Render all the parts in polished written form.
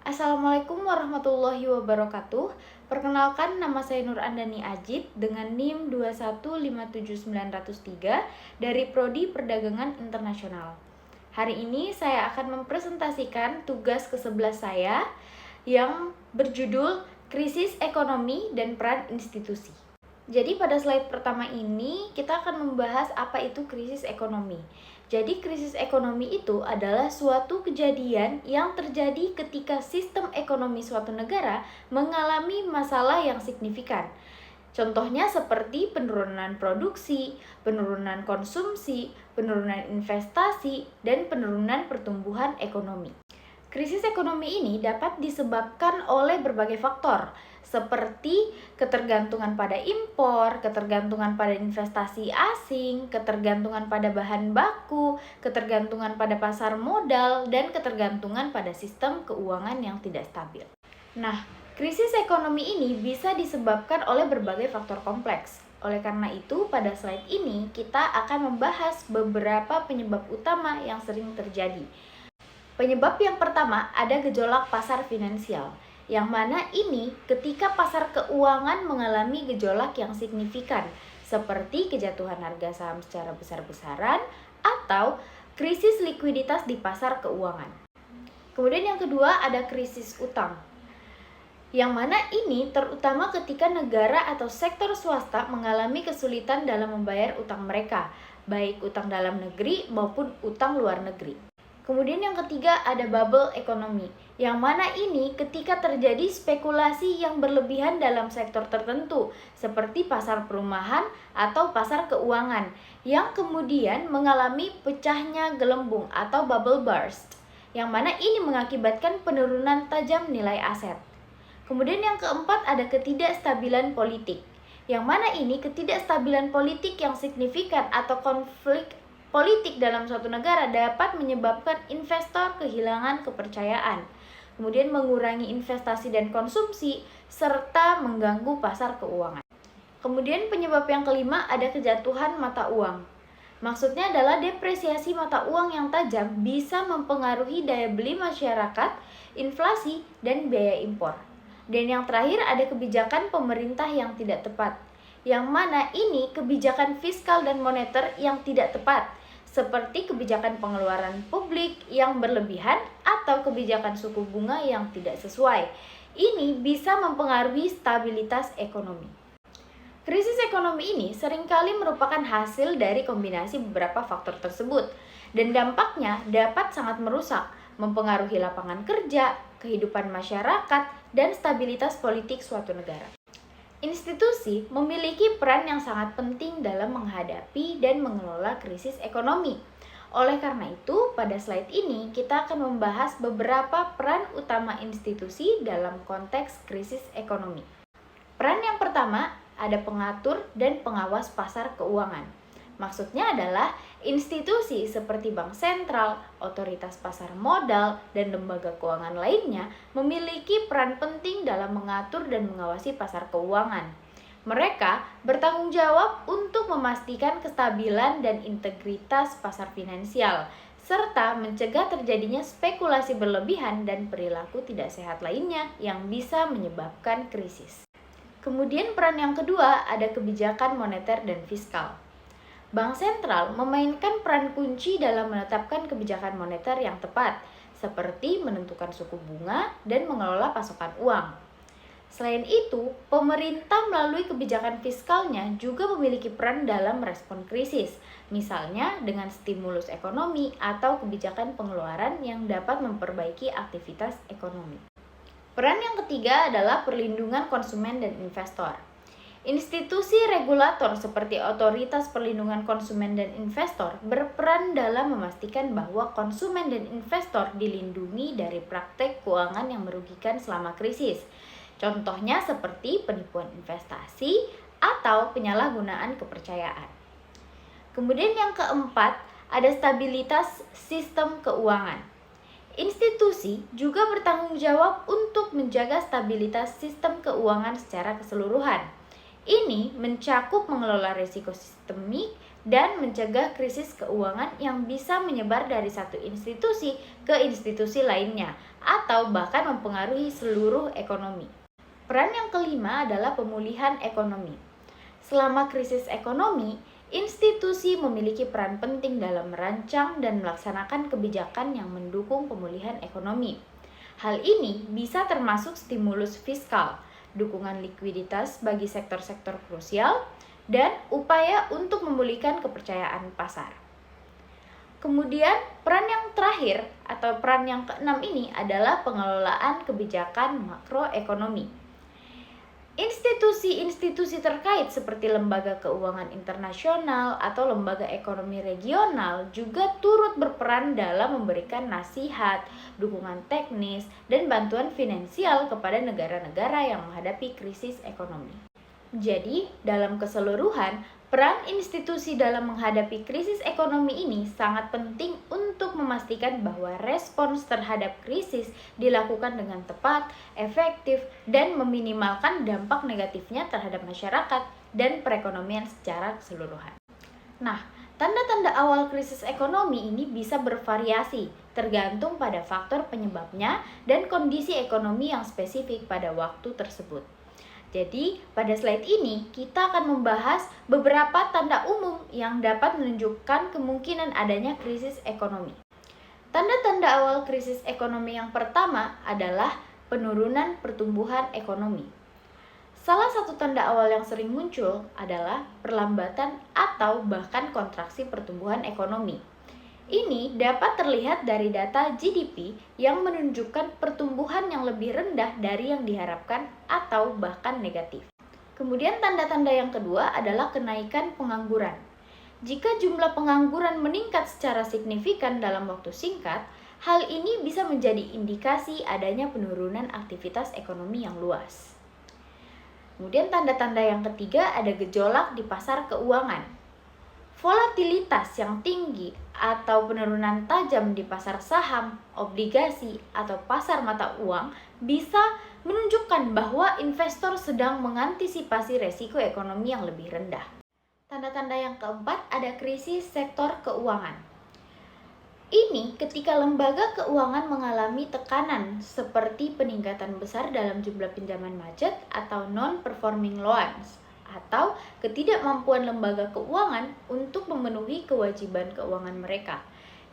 Assalamualaikum warahmatullahi wabarakatuh. Perkenalkan, nama saya Nur Andani Ajib dengan NIM 2157903 dari Prodi Perdagangan Internasional. Hari ini saya akan mempresentasikan tugas ke-11 saya yang berjudul Krisis Ekonomi dan Peran Institusi. Jadi pada slide pertama ini kita akan membahas apa itu krisis ekonomi. Jadi krisis ekonomi itu adalah suatu kejadian yang terjadi ketika sistem ekonomi suatu negara mengalami masalah yang signifikan. Contohnya seperti penurunan produksi, penurunan konsumsi, penurunan investasi, dan penurunan pertumbuhan ekonomi. Krisis ekonomi ini dapat disebabkan oleh berbagai faktor, seperti ketergantungan pada impor, ketergantungan pada investasi asing, ketergantungan pada bahan baku, ketergantungan pada pasar modal, dan ketergantungan pada sistem keuangan yang tidak stabil. Nah, krisis ekonomi ini bisa disebabkan oleh berbagai faktor kompleks. Oleh karena itu, pada slide ini kita akan membahas beberapa penyebab utama yang sering terjadi. Penyebab yang pertama ada gejolak pasar finansial, yang mana ini ketika pasar keuangan mengalami gejolak yang signifikan, seperti kejatuhan harga saham secara besar-besaran atau krisis likuiditas di pasar keuangan. Kemudian yang kedua ada krisis utang, yang mana ini terutama ketika negara atau sektor swasta mengalami kesulitan dalam membayar utang mereka, baik utang dalam negeri maupun utang luar negeri. Kemudian yang ketiga ada bubble ekonomi, yang mana ini ketika terjadi spekulasi yang berlebihan dalam sektor tertentu, seperti pasar perumahan atau pasar keuangan, yang kemudian mengalami pecahnya gelembung atau bubble burst, yang mana ini mengakibatkan penurunan tajam nilai aset. Kemudian yang keempat ada ketidakstabilan politik, yang mana ini ketidakstabilan politik yang signifikan atau konflik politik dalam suatu negara dapat menyebabkan investor kehilangan kepercayaan, kemudian mengurangi investasi dan konsumsi, serta mengganggu pasar keuangan. Kemudian penyebab yang kelima ada kejatuhan mata uang. Maksudnya adalah depresiasi mata uang yang tajam bisa mempengaruhi daya beli masyarakat, inflasi, dan biaya impor. Dan yang terakhir ada kebijakan pemerintah yang tidak tepat, yang mana ini kebijakan fiskal dan moneter yang tidak tepat, seperti kebijakan pengeluaran publik yang berlebihan atau kebijakan suku bunga yang tidak sesuai. Ini bisa mempengaruhi stabilitas ekonomi. Krisis ekonomi ini seringkali merupakan hasil dari kombinasi beberapa faktor tersebut, dan dampaknya dapat sangat merusak, mempengaruhi lapangan kerja, kehidupan masyarakat, dan stabilitas politik suatu negara. Institusi memiliki peran yang sangat penting dalam menghadapi dan mengelola krisis ekonomi. Oleh karena itu, pada slide ini kita akan membahas beberapa peran utama institusi dalam konteks krisis ekonomi. Peran yang pertama ada pengatur dan pengawas pasar keuangan. Maksudnya adalah institusi seperti bank sentral, otoritas pasar modal, dan lembaga keuangan lainnya memiliki peran penting dalam mengatur dan mengawasi pasar keuangan. Mereka bertanggung jawab untuk memastikan kestabilan dan integritas pasar finansial, serta mencegah terjadinya spekulasi berlebihan dan perilaku tidak sehat lainnya yang bisa menyebabkan krisis. Kemudian peran yang kedua ada kebijakan moneter dan fiskal. Bank sentral memainkan peran kunci dalam menetapkan kebijakan moneter yang tepat, seperti menentukan suku bunga dan mengelola pasokan uang. Selain itu, pemerintah melalui kebijakan fiskalnya juga memiliki peran dalam respon krisis, misalnya dengan stimulus ekonomi atau kebijakan pengeluaran yang dapat memperbaiki aktivitas ekonomi. Peran yang ketiga adalah perlindungan konsumen dan investor. Institusi regulator seperti Otoritas Perlindungan Konsumen dan Investor berperan dalam memastikan bahwa konsumen dan investor dilindungi dari praktek keuangan yang merugikan selama krisis. Contohnya seperti penipuan investasi atau penyalahgunaan kepercayaan. Kemudian yang keempat, ada stabilitas sistem keuangan. Institusi juga bertanggung jawab untuk menjaga stabilitas sistem keuangan secara keseluruhan. Ini mencakup mengelola risiko sistemik dan mencegah krisis keuangan yang bisa menyebar dari satu institusi ke institusi lainnya atau bahkan mempengaruhi seluruh ekonomi. Peran yang kelima adalah pemulihan ekonomi. Selama krisis ekonomi, institusi memiliki peran penting dalam merancang dan melaksanakan kebijakan yang mendukung pemulihan ekonomi. Hal ini bisa termasuk stimulus fiskal, dukungan likuiditas bagi sektor-sektor krusial, dan upaya untuk memulihkan kepercayaan pasar. Kemudian, peran yang terakhir atau peran yang keenam ini adalah pengelolaan kebijakan makroekonomi. Institusi-institusi terkait seperti lembaga keuangan internasional atau lembaga ekonomi regional juga turut berperan dalam memberikan nasihat, dukungan teknis, dan bantuan finansial kepada negara-negara yang menghadapi krisis ekonomi. Jadi, dalam keseluruhan, peran institusi dalam menghadapi krisis ekonomi ini sangat penting untuk memastikan bahwa respons terhadap krisis dilakukan dengan tepat, efektif, dan meminimalkan dampak negatifnya terhadap masyarakat dan perekonomian secara keseluruhan. Nah, tanda-tanda awal krisis ekonomi ini bisa bervariasi tergantung pada faktor penyebabnya dan kondisi ekonomi yang spesifik pada waktu tersebut. Jadi, pada slide ini kita akan membahas beberapa tanda umum yang dapat menunjukkan kemungkinan adanya krisis ekonomi. Tanda-tanda awal krisis ekonomi yang pertama adalah penurunan pertumbuhan ekonomi. Salah satu tanda awal yang sering muncul adalah perlambatan atau bahkan kontraksi pertumbuhan ekonomi. Ini dapat terlihat dari data GDP yang menunjukkan pertumbuhan yang lebih rendah dari yang diharapkan atau bahkan negatif. Kemudian tanda-tanda yang kedua adalah kenaikan pengangguran. Jika jumlah pengangguran meningkat secara signifikan dalam waktu singkat, hal ini bisa menjadi indikasi adanya penurunan aktivitas ekonomi yang luas. Kemudian tanda-tanda yang ketiga ada gejolak di pasar keuangan. Volatilitas yang tinggi atau penurunan tajam di pasar saham, obligasi, atau pasar mata uang bisa menunjukkan bahwa investor sedang mengantisipasi resiko ekonomi yang lebih rendah. Tanda-tanda yang keempat ada krisis sektor keuangan. Ini ketika lembaga keuangan mengalami tekanan seperti peningkatan besar dalam jumlah pinjaman macet atau non-performing loans, atau ketidakmampuan lembaga keuangan untuk memenuhi kewajiban keuangan mereka.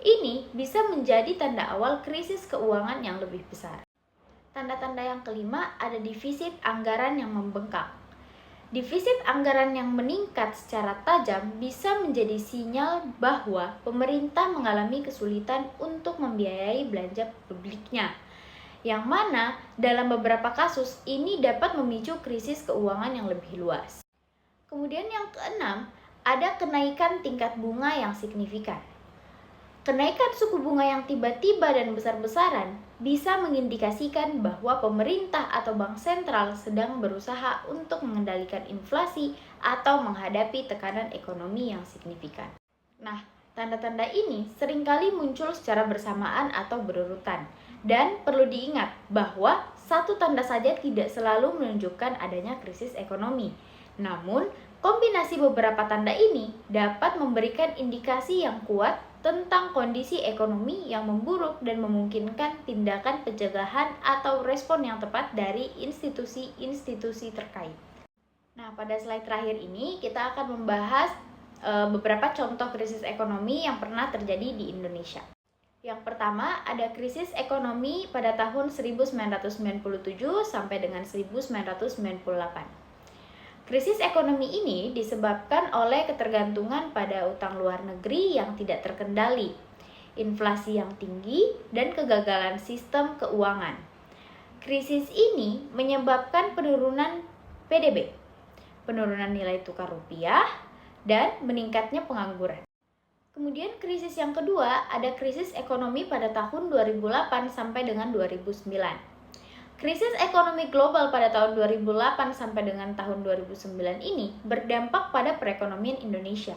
Ini bisa menjadi tanda awal krisis keuangan yang lebih besar. Tanda-tanda yang kelima ada defisit anggaran yang membengkak. Defisit anggaran yang meningkat secara tajam bisa menjadi sinyal bahwa pemerintah mengalami kesulitan untuk membiayai belanja publiknya, yang mana dalam beberapa kasus ini dapat memicu krisis keuangan yang lebih luas. Kemudian yang keenam, ada kenaikan tingkat bunga yang signifikan. Kenaikan suku bunga yang tiba-tiba dan besar-besaran bisa mengindikasikan bahwa pemerintah atau bank sentral sedang berusaha untuk mengendalikan inflasi atau menghadapi tekanan ekonomi yang signifikan. Nah, tanda-tanda ini seringkali muncul secara bersamaan atau berurutan, dan perlu diingat bahwa satu tanda saja tidak selalu menunjukkan adanya krisis ekonomi. Namun, kombinasi beberapa tanda ini dapat memberikan indikasi yang kuat tentang kondisi ekonomi yang memburuk dan memungkinkan tindakan pencegahan atau respon yang tepat dari institusi-institusi terkait. Nah, pada slide terakhir ini kita akan membahas beberapa contoh krisis ekonomi yang pernah terjadi di Indonesia. Yang pertama, ada krisis ekonomi pada tahun 1997 sampai dengan 1998. Krisis ekonomi ini disebabkan oleh ketergantungan pada utang luar negeri yang tidak terkendali, inflasi yang tinggi, dan kegagalan sistem keuangan. Krisis ini menyebabkan penurunan PDB, penurunan nilai tukar rupiah, dan meningkatnya pengangguran. Kemudian krisis yang kedua ada krisis ekonomi pada tahun 2008 sampai dengan 2009. Krisis ekonomi global pada tahun 2008 sampai dengan tahun 2009 ini berdampak pada perekonomian Indonesia.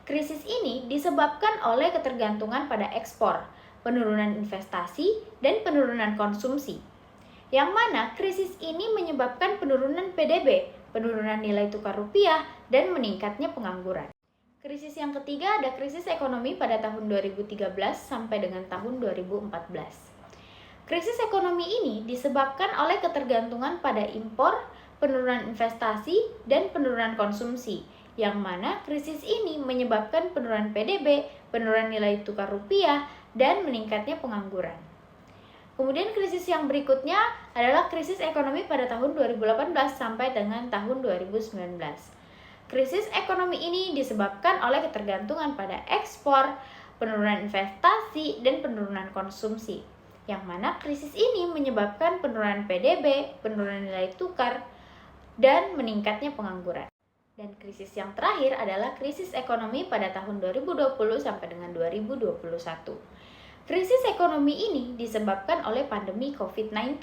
Krisis ini disebabkan oleh ketergantungan pada ekspor, penurunan investasi, dan penurunan konsumsi. Yang mana krisis ini menyebabkan penurunan PDB, penurunan nilai tukar rupiah, dan meningkatnya pengangguran. Krisis yang ketiga ada krisis ekonomi pada tahun 2013 sampai dengan tahun 2014. Krisis ekonomi ini disebabkan oleh ketergantungan pada impor, penurunan investasi, dan penurunan konsumsi, yang mana krisis ini menyebabkan penurunan PDB, penurunan nilai tukar rupiah, dan meningkatnya pengangguran. Kemudian krisis yang berikutnya adalah krisis ekonomi pada tahun 2018 sampai dengan tahun 2019. Krisis ekonomi ini disebabkan oleh ketergantungan pada ekspor, penurunan investasi, dan penurunan konsumsi, yang mana krisis ini menyebabkan penurunan PDB, penurunan nilai tukar, dan meningkatnya pengangguran. Dan krisis yang terakhir adalah krisis ekonomi pada tahun 2020 sampai dengan 2021. Krisis ekonomi ini disebabkan oleh pandemi COVID-19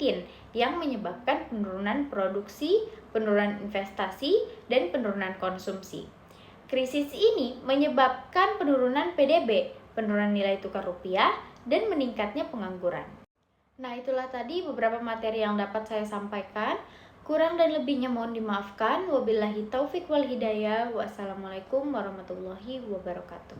yang menyebabkan penurunan produksi, penurunan investasi, dan penurunan konsumsi. Krisis ini menyebabkan penurunan PDB, penurunan nilai tukar rupiah, dan meningkatnya pengangguran. Nah, itulah tadi beberapa materi yang dapat saya sampaikan. Kurang dan lebihnya mohon dimaafkan. Wabillahi taufik wal hidayah. Wassalamualaikum warahmatullahi wabarakatuh.